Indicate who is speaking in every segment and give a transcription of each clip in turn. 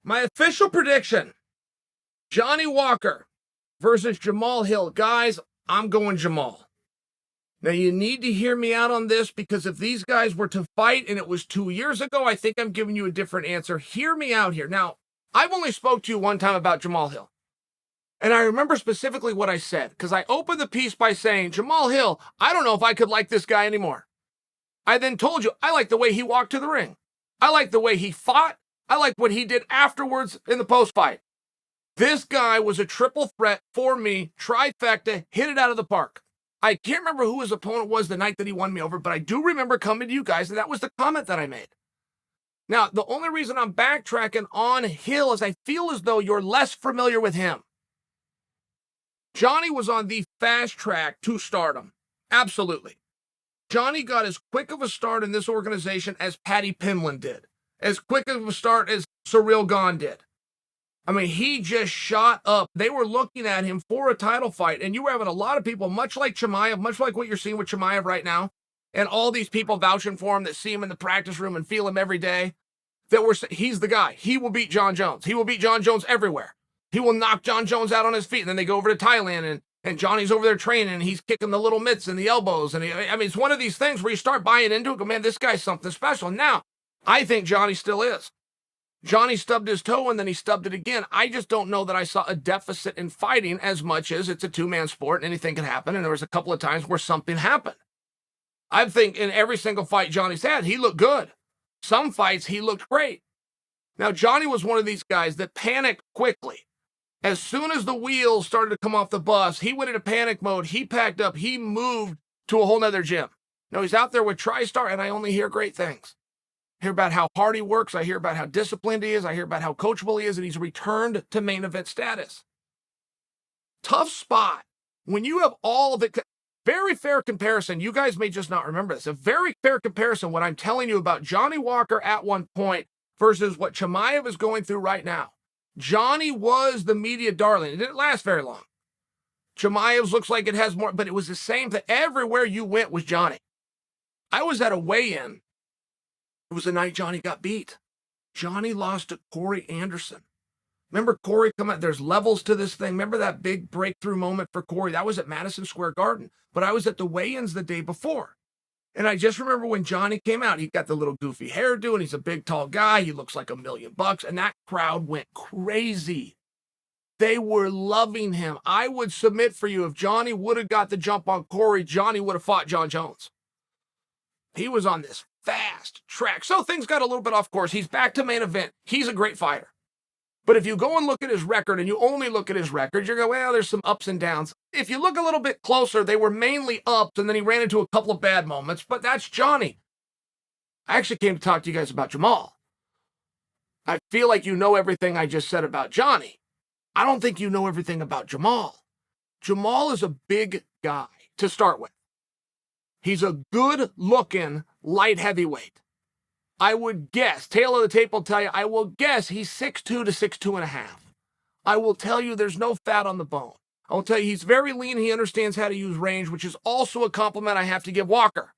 Speaker 1: My official prediction, Johnny Walker versus Jamahal Hill. Guys, I'm going Jamahal. Now, you need to hear me out on this, because if these guys were to fight and it was 2 years ago, I think I'm giving you a different answer. Hear me out here. Now, I've only spoke to you one time about Jamahal Hill. And I remember specifically what I said, because I opened the piece by saying, Jamahal Hill, I don't know if I could like this guy anymore. I then told you, I like the way he walked to the ring. I like the way he fought. I like what he did afterwards in the post-fight. This guy was a triple threat for me, trifecta, hit it out of the park. I can't remember who his opponent was the night that he won me over, but I do remember coming to you guys, and that was the comment that I made. Now, the only reason I'm backtracking on Hill is I feel as though you're less familiar with him. Johnny was on the fast track to stardom. Absolutely. Johnny got as quick of a start in this organization as Paddy Pimblett did. As quick of a start as Ciryl Gane did. I mean, he just shot up. They were looking at him for a title fight, and you were having a lot of people, much like Chimaev, much like what you're seeing with Chimaev right now, and all these people vouching for him that see him in the practice room and feel him every day, that were, he's the guy. He will beat Jon Jones. He will beat Jon Jones everywhere. He will knock Jon Jones out on his feet, and then they go over to Thailand, and Johnny's over there training, and he's kicking the little mitts and the elbows, and I mean, it's one of these things where you start buying into it, go, man, this guy's something special. Now, I think Johnny still is. Johnny stubbed his toe, and then he stubbed it again. I just don't know that I saw a deficit in fighting as much as it's a two-man sport, and anything can happen, and there was a couple of times where something happened. I think in every single fight Johnny's had, he looked good. Some fights, he looked great. Now, Johnny was one of these guys that panicked quickly. As soon as the wheels started to come off the bus, he went into panic mode. He packed up. He moved to a whole nother gym. Now, he's out there with TriStar, and I only hear great things. I hear about how hard he works. I hear about how disciplined he is. I hear about how coachable he is, and he's returned to main event status. Tough spot. When you have all of it, very fair comparison. You guys may just not remember this. A very fair comparison, what I'm telling you about Johnny Walker at one point versus what Chimaev is going through right now. Johnny was the media darling. It didn't last very long. Chimaev's looks like it has more, but it was the same thing. Everywhere you went was Johnny. I was at a weigh-in. It was the night Johnny got beat. Johnny lost to Corey Anderson. Remember Corey come out? There's levels to this thing. Remember that big breakthrough moment for Corey? That was at Madison Square Garden. But I was at the weigh-ins the day before. And I just remember when Johnny came out, he got the little goofy hairdo, and he's a big, tall guy. He looks like $1 million. And that crowd went crazy. They were loving him. I would submit for you, if Johnny would have got the jump on Corey, Johnny would have fought Jon Jones. He was on this fast track. So things got a little bit off course. He's back to main event. He's a great fighter. But if you go and look at his record, and you only look at his record, you're going, well, there's some ups and downs. If you look a little bit closer, they were mainly ups, and then he ran into a couple of bad moments, but that's Johnny. I actually came to talk to you guys about Jamahal. I feel like you know everything I just said about Johnny. I don't think you know everything about Jamahal. Jamahal is a big guy to start with. He's a good-looking light heavyweight. I would guess, tail of the tape will tell you, I will guess he's 6'2" to 6'2.5". I will tell you there's no fat on the bone. I will tell you he's very lean. He understands how to use range, which is also a compliment I have to give Walker.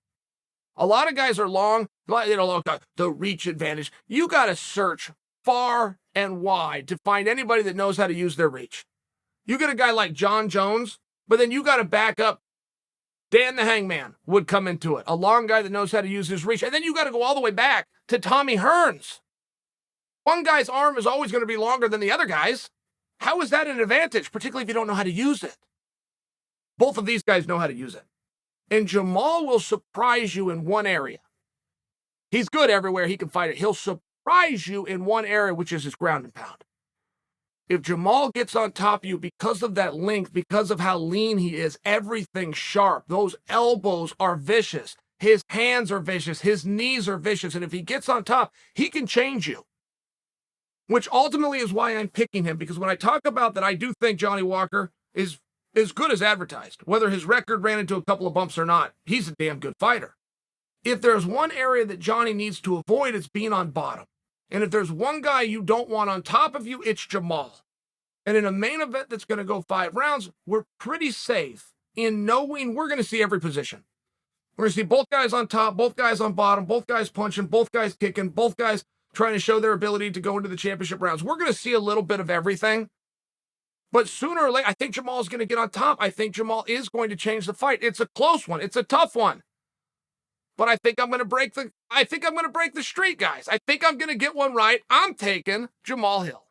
Speaker 1: A lot of guys are long, the reach advantage. You got to search far and wide to find anybody that knows how to use their reach. You get a guy like Jon Jones, but then you got to back up. Dan the Hangman would come into it. A long guy that knows how to use his reach. And then you got to go all the way back to Tommy Hearns. One guy's arm is always going to be longer than the other guy's. How is that an advantage, particularly if you don't know how to use it? Both of these guys know how to use it. And Jamahal will surprise you in one area. He's good everywhere he can fight it. He'll surprise you in one area, which is his ground and pound. If Jamahal gets on top of you because of that length, because of how lean he is, everything's sharp. Those elbows are vicious. His hands are vicious. His knees are vicious. And if he gets on top, he can change you. Which ultimately is why I'm picking him. Because when I talk about that, I do think Johnny Walker is as good as advertised. Whether his record ran into a couple of bumps or not, he's a damn good fighter. If there's one area that Johnny needs to avoid, it's being on bottom. And if there's one guy you don't want on top of you, it's Jamahal. And in a main event that's going to go 5 rounds, we're pretty safe in knowing we're going to see every position. We're going to see both guys on top, both guys on bottom, both guys punching, both guys kicking, both guys trying to show their ability to go into the championship rounds. We're going to see a little bit of everything. But sooner or later, I think Jamahal is going to get on top. I think Jamahal is going to change the fight. It's a close one. It's a tough one. But I think I'm going to break the streak, guys. I think I'm going to get one right. I'm taking Jamahal Hill.